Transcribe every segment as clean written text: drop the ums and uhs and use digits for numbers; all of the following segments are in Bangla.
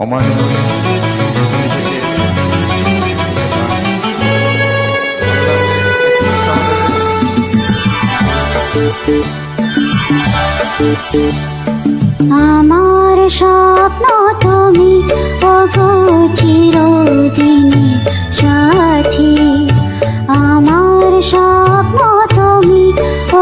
অমানুষ থেকে আমার স্বপ্ন তুমি ওগো চিরদিনের সাথী। আমার স্বপ্ন তুমি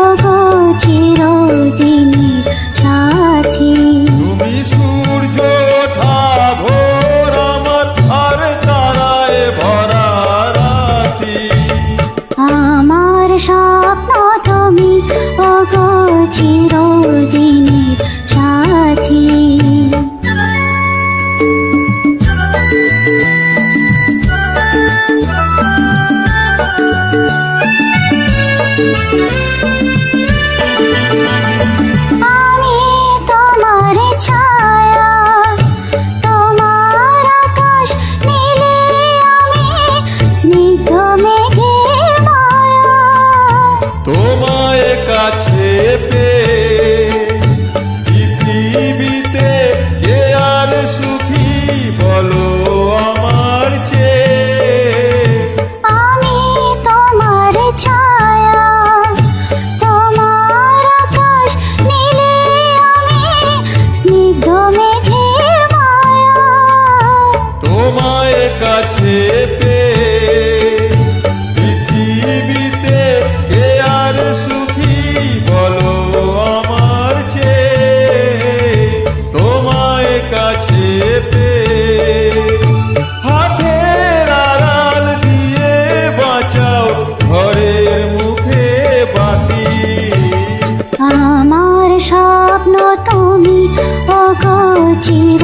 ওগো চিরদিনের সাথী। তুমি সূর্য ওঠা ভোর আমার আর তারায় ভরা রাতি। আমার স্বপ্ন তুমি ওগো চিরদিনের সাথী। আমি তোমার ছায়া, তোমার আকাশ নীলে আমি স্নিগ্ধ মেঘের মায়া। তোমায় কাছে পেয়ে পৃথিবীতে কে আর সুখী বলো আমার চেয়ে। আমি তোমার ছায়া, তোমার আকাশ নীলে আমি স্নিগ্ধ মেঘের মায়া। তোমায় কাছে পেয়ে পৃথিবীতে কে আর সুখী বলো আমার চেয়ে। তোমায় কাছে পেয়ে হাতের আড়াল দিয়ে বাঁচাও ঘরের মুখে বাতি। আমার স্বপ্ন তুমি ওগো চির